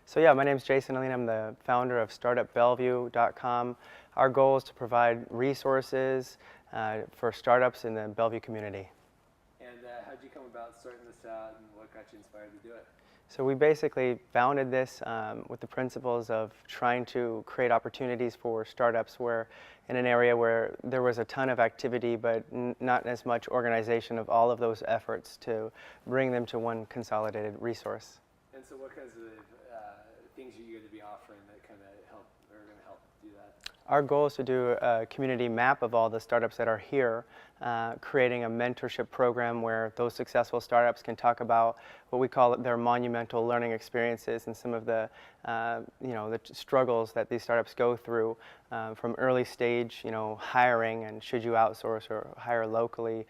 So yeah, my name is Jason. I'm the founder of StartupBellevue.com. Our goal is to provide resources for startups in the Bellevue community. And how did you come about starting this out, and what got you inspired to do it? So we basically founded this with the principles of trying to create opportunities for startups where in an area where there was a ton of activity but not as much organization of all of those efforts to bring them to one consolidated resource. And so what kinds of things are you going to be offering that kind of help, or are going to help do that? Our goal is to do a community map of all the startups that are here, creating a mentorship program where those successful startups can talk about what we call their monumental learning experiences and some of the, the struggles that these startups go through from early stage, hiring and should you outsource or hire locally,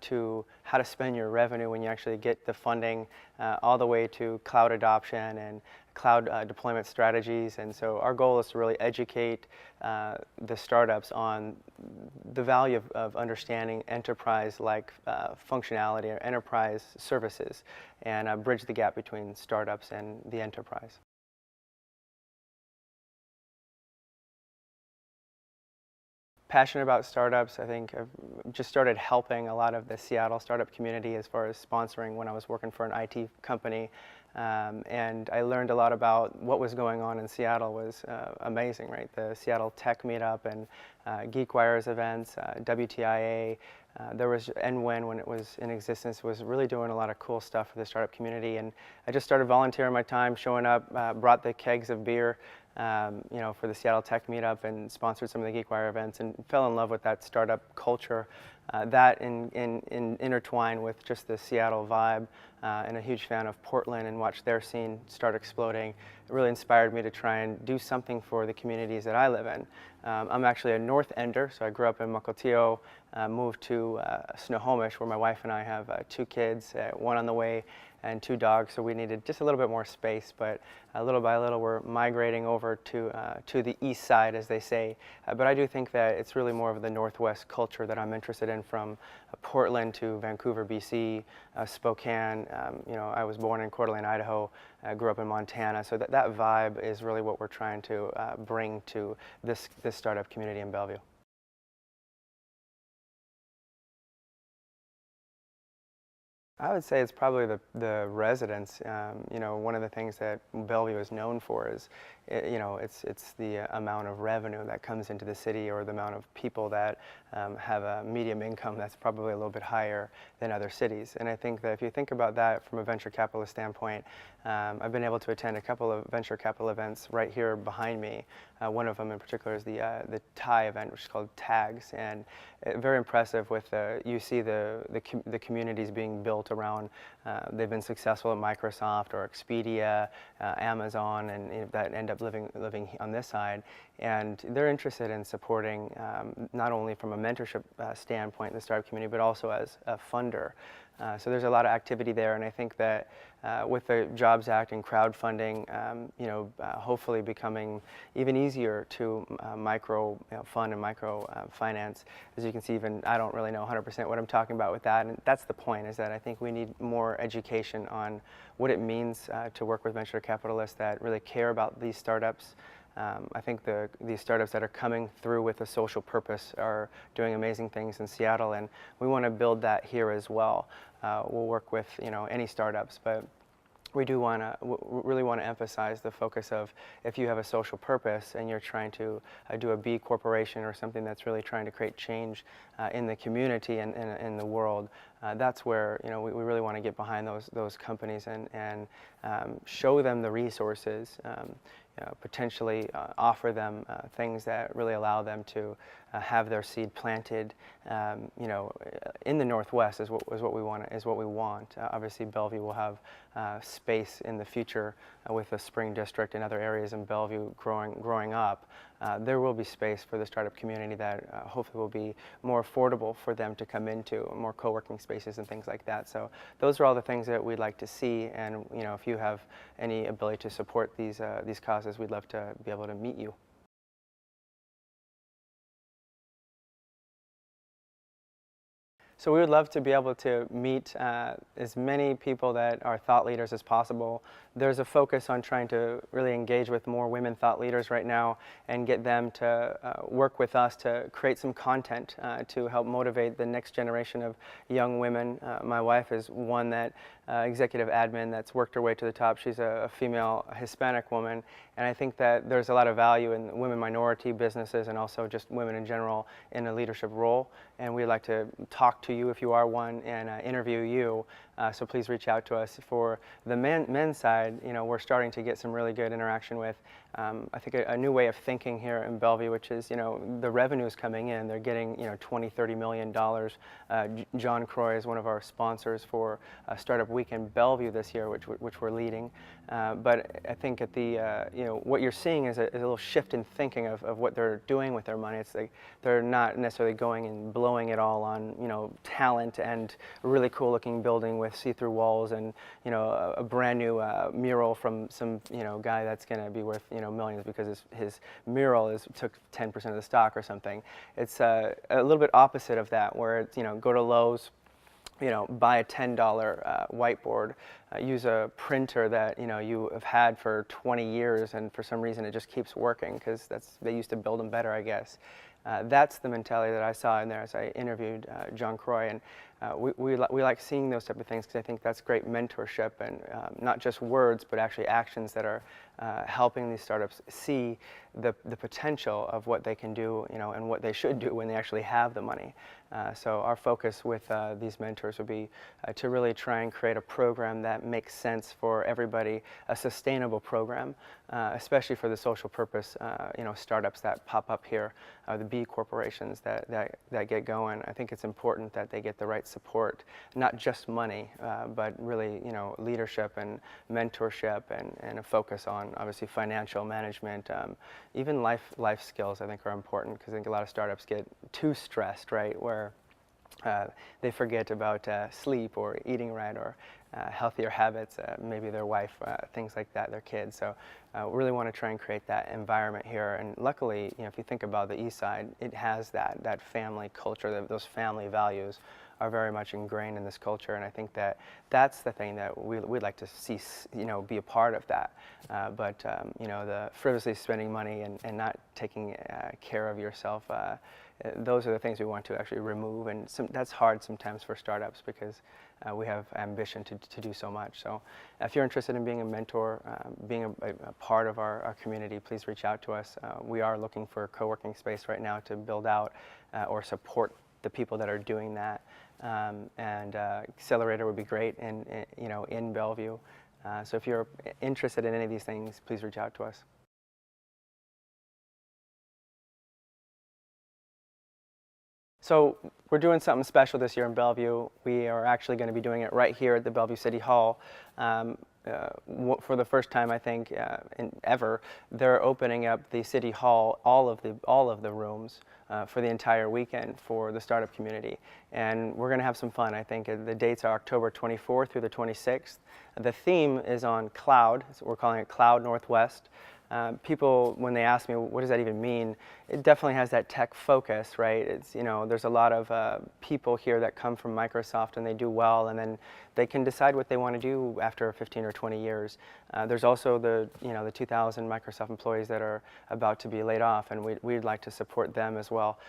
to how to spend your revenue when you actually get the funding, all the way to cloud adoption and cloud deployment strategies. And so our goal is to really educate the startups on the value of understanding enterprise-like functionality or enterprise services and bridge the gap between startups and the enterprise. Passionate about startups. I think I've just started helping a lot of the Seattle startup community as far as sponsoring when I was working for an IT company. And I learned a lot about what was going on in Seattle. Was amazing, right? The Seattle Tech Meetup and GeekWire's events, WTIA. There was NWin when it was in existence, was really doing a lot of cool stuff for the startup community. And I just started volunteering my time, showing up, brought the kegs of beer, for the Seattle Tech Meetup and sponsored some of the GeekWire events and fell in love with that startup culture, that intertwined with just the Seattle vibe, and a huge fan of Portland and watched their scene start exploding. It really inspired me to try and do something for the communities that I live in. I'm actually a North Ender, so I grew up in Mukilteo, moved to Snohomish where my wife and I have 2 kids, 1 on the way and 2 dogs, so we needed just a little bit more space, but little by little we're migrating over to the east side, as they say. But I do think that it's really more of the Northwest culture that I'm interested in, from Portland to Vancouver, BC, Spokane. I was born in Coeur d'Alene, Idaho, grew up in Montana, so that vibe is really what we're trying to bring to this startup community in Bellevue. I would say it's probably the residents. One of the things that Bellevue is known for is, it's the amount of revenue that comes into the city, or the amount of people that have a medium income that's probably a little bit higher than other cities. And I think that if you think about that from a venture capitalist standpoint, I've been able to attend a couple of venture capital events right here behind me. One of them in particular is the Thai event, which is called TAGS, and very impressive with you see the communities being built around. They've been successful at Microsoft or Expedia, Amazon, and that end up living on this side. And they're interested in supporting not only from a mentorship standpoint the startup community, but also as a funder. So there's a lot of activity there, and I think that with the Jobs Act and crowdfunding, hopefully becoming even easier to micro fund and micro finance. As you can see, even I don't really know 100% what I'm talking about with that, and that's the point, is that I think we need more education on what it means to work with venture capitalists that really care about these startups. I think these startups that are coming through with a social purpose are doing amazing things in Seattle, and we want to build that here as well. We'll work with any startups, but we do really want to emphasize the focus of, if you have a social purpose and you're trying to do a B corporation or something that's really trying to create change in the community and in the world, that's where we really want to get behind those companies and show them the resources, potentially offer them things that really allow them to have their seed planted, in the Northwest is what we want. Obviously, Bellevue will have space in the future with the Spring District and other areas in Bellevue growing up. There will be space for the startup community that hopefully will be more affordable for them to come into, more co-working spaces and things like that. So those are all the things that we'd like to see, and if you have any ability to support these causes, we'd love to be able to meet you. So we would love to be able to meet as many people that are thought leaders as possible. There's a focus on trying to really engage with more women thought leaders right now and get them to work with us to create some content to help motivate the next generation of young women. My wife is one that executive admin that's worked her way to the top. She's a female Hispanic woman, and I think that there's a lot of value in women minority businesses and also just women in general in a leadership role. And we'd like to talk to you if you are one and interview you. So please reach out to us. For the men's side, we're starting to get some really good interaction with, I think, a new way of thinking here in Bellevue, which is, the revenue is coming in. They're getting, $20–30 million. John Croy is one of our sponsors for Startup Week in Bellevue this year, which we're leading. But I think at the, what you're seeing is a little shift in thinking of what they're doing with their money. It's like they're not necessarily going and blowing it all on, talent and a really cool looking building with see-through walls and, a brand new mural from some, guy that's going to be worth, millions because his mural took 10% of the stock or something. It's a little bit opposite of that, where it's, go to Lowe's, buy a $10 whiteboard, use a printer that you have had for 20 years, and for some reason it just keeps working because they used to build them better, I guess. That's the mentality that I saw in there as I interviewed John Croy, and we like seeing those type of things because I think that's great mentorship and not just words but actually actions that are helping these startups see the potential of what they can do, and what they should do when they actually have the money. So our focus with these mentors would be to really try and create a program that makes sense for everybody, a sustainable program, especially for the social purpose, startups that pop up here, the B corporations that get going. I think it's important that they get the right support, not just money, but really, leadership and mentorship and a focus on obviously financial management, even life skills. I think are important because I think a lot of startups get too stressed, right, where they forget about sleep or eating right or healthier habits, maybe their wife, things like that, their kids. So we really want to try and create that environment here. And luckily, if you think about the East Side, it has that family culture, those family values are very much ingrained in this culture, and I think that's the thing that we'd like to see, be a part of that. But the frivolously spending money and not taking care of yourself, those are the things we want to actually remove, and that's hard sometimes for startups because we have ambition to do so much. So if you're interested in being a mentor, being a part of our community, please reach out to us. We are looking for a co-working space right now to build out or support the people that are doing that. And Accelerator would be great in Bellevue. So if you're interested in any of these things, please reach out to us. So we're doing something special this year in Bellevue. We are actually going to be doing it right here at the Bellevue City Hall. For the first time, I think, ever, they're opening up the City Hall, all of the rooms for the entire weekend for the startup community. And we're going to have some fun, I think. The dates are October 24th through the 26th. The theme is on cloud. So we're calling it Cloud Northwest. People, when they ask me, what does that even mean? It definitely has that tech focus, right? It's, there's a lot of people here that come from Microsoft and they do well, and then they can decide what they want to do after 15 or 20 years. There's also the 2,000 Microsoft employees that are about to be laid off, and we'd like to support them as well,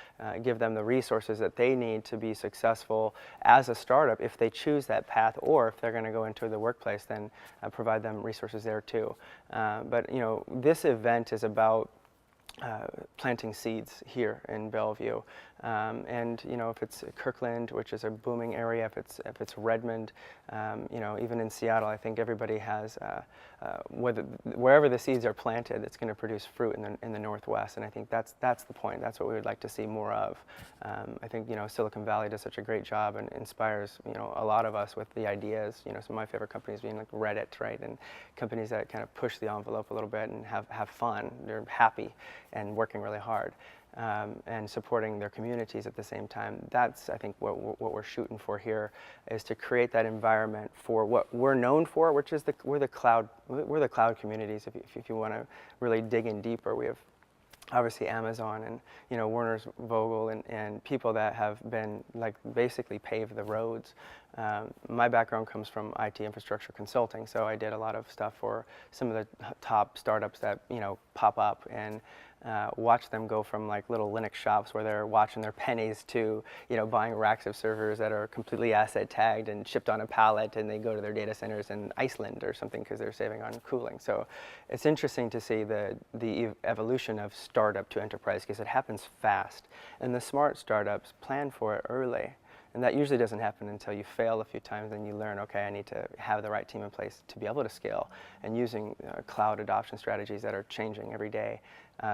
give them the resources that they need to be successful as a startup if they choose that path, or if they're going to go into the workplace, then provide them resources there too. But this event is about planting seeds here in Bellevue, and if it's Kirkland, which is a booming area, if it's Redmond, even in Seattle, I think everybody has wherever the seeds are planted, it's going to produce fruit in the Northwest, and I think that's the point. That's what we would like to see more of. I think Silicon Valley does such a great job and inspires a lot of us with the ideas. Some of my favorite companies being like Reddit, right, and companies that kind of push the envelope a little bit and have fun. They're happy and working really hard. And supporting their communities at the same time. That's, I think, what we're shooting for here, is to create that environment for what we're known for, which is we're the cloud communities. If you want to really dig in deeper, we have obviously Amazon and Werner's Vogel and people that have been like basically paved the roads. My background comes from IT infrastructure consulting, so I did a lot of stuff for some of the top startups that pop up, and watch them go from like little Linux shops where they're watching their pennies to buying racks of servers that are completely asset tagged and shipped on a pallet, and they go to their data centers in Iceland or something because they're saving on cooling. So it's interesting to see the evolution of startup to enterprise, because it happens fast, and the smart startups plan for it early. And that usually doesn't happen until you fail a few times and you learn, okay, I need to have the right team in place to be able to scale, and using cloud adoption strategies that are changing every day.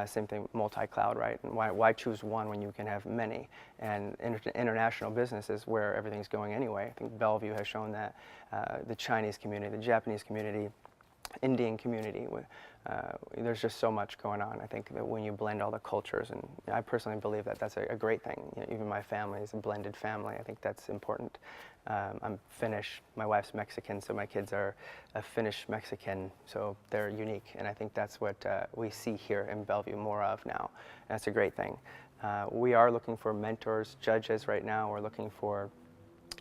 Same thing, multi-cloud, right? And why choose one when you can have many? And international business is where everything's going anyway. I think Bellevue has shown that. The Chinese community, the Japanese community, Indian community. There's just so much going on. I think that when you blend all the cultures, and I personally believe that that's a great thing. Even my family is a blended family. I think that's important. I'm Finnish. My wife's Mexican, so my kids are a Finnish Mexican, so they're unique. And I think that's what we see here in Bellevue more of now. And that's a great thing. We are looking for mentors, judges right now. We're looking for,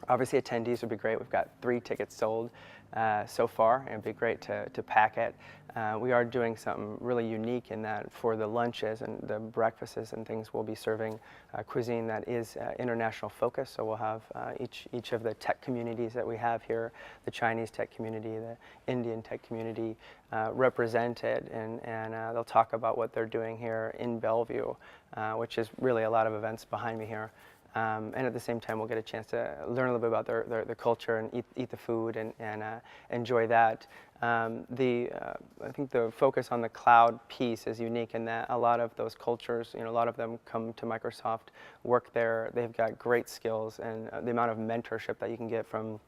obviously, attendees would be great. We've got 3 tickets sold so far, and it'd be great to pack it. We are doing something really unique in that for the lunches and the breakfasts and things, we'll be serving cuisine that is international focus. So we'll have each of the tech communities that we have here, the Chinese tech community, the Indian tech community, represented, and they'll talk about what they're doing here in Bellevue, which is really a lot of events behind me here. And at the same time, we'll get a chance to learn a little bit about their culture and eat the food and enjoy that. I think the focus on the cloud piece is unique in that a lot of those cultures, a lot of them come to Microsoft, work there. They've got great skills, and the amount of mentorship that you can get from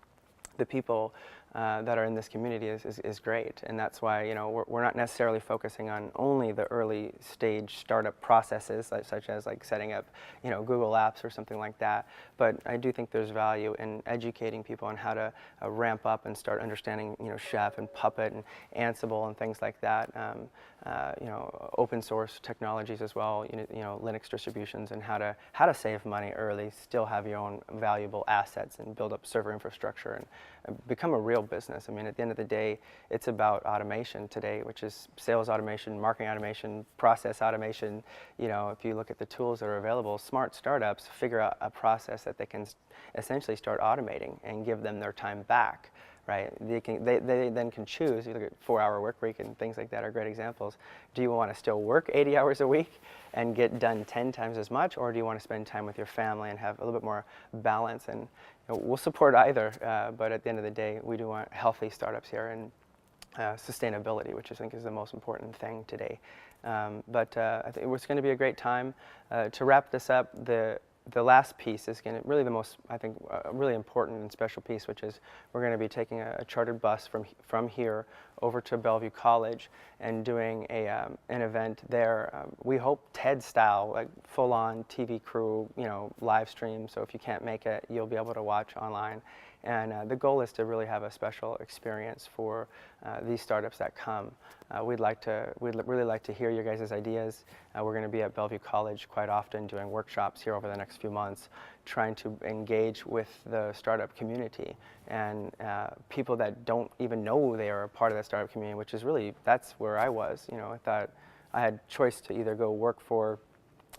the people that are in this community is great. And that's why we're not necessarily focusing on only the early stage startup processes, such as like setting up Google Apps or something like that. But I do think there's value in educating people on how to ramp up and start understanding Chef and Puppet and Ansible and things like that. Open source technologies as well, Linux distributions, and how to save money early, still have your own valuable assets, and build up server infrastructure and become a real business. I mean, at the end of the day, it's about automation today, which is sales automation, marketing automation, process automation. If you look at the tools that are available, smart startups figure out a process that they can essentially start automating and give them their time back. Right? They then can choose. You look at 4-hour work week and things like that are great examples. Do you want to still work 80 hours a week and get done 10 times as much, or do you want to spend time with your family and have a little bit more balance? And we'll support either, but at the end of the day, we do want healthy startups here, and sustainability, which I think is the most important thing today. But I think it's going to be a great time. To wrap this up, the last piece is going to really the most, I think, really important and special piece, which is we're going to be taking a chartered bus from here over to Bellevue College and doing an event there. We hope TED style, like full-on TV crew, live stream. So if you can't make it, you'll be able to watch online. And the goal is to really have a special experience for these startups that come. We'd really like to hear your guys' ideas. We're going to be at Bellevue College quite often doing workshops here over the next few months, trying to engage with the startup community and people that don't even know they are a part of the startup community, which is really, that's where I was. I thought I had choice to either go work for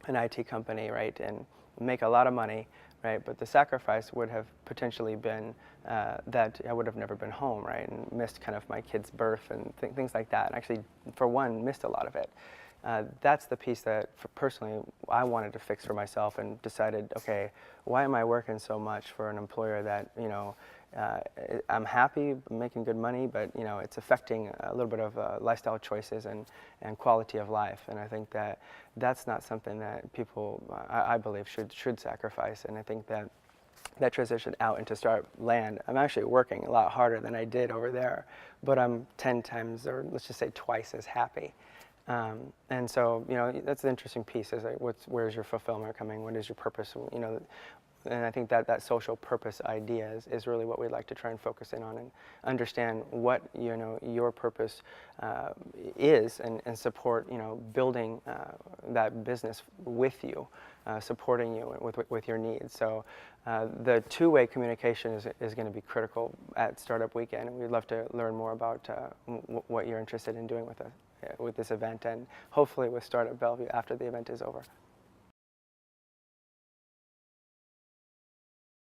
an IT company, right, and make a lot of money, right? But the sacrifice would have potentially been that I would have never been home, right? And missed kind of my kid's birth and things like that. And actually, for one, missed a lot of it. That's the piece that, personally, I wanted to fix for myself, and decided, okay, why am I working so much for an employer that, I'm happy, making good money, but, it's affecting a little bit of lifestyle choices and quality of life. And I think that that's not something that people, I believe, should sacrifice. And I think that transition out into startup land, I'm actually working a lot harder than I did over there, but I'm 10 times, or let's just say twice as happy. And so, that's the interesting piece, is like, where's your fulfillment coming? What is your purpose? And I think that that social purpose idea is really what we'd like to try and focus in on, and understand what your purpose is, and support building that business with you, supporting you with your needs. So the two-way communication is going to be critical at Startup Weekend, and we'd love to learn more about what you're interested in doing with this event, and hopefully with Startup Bellevue after the event is over.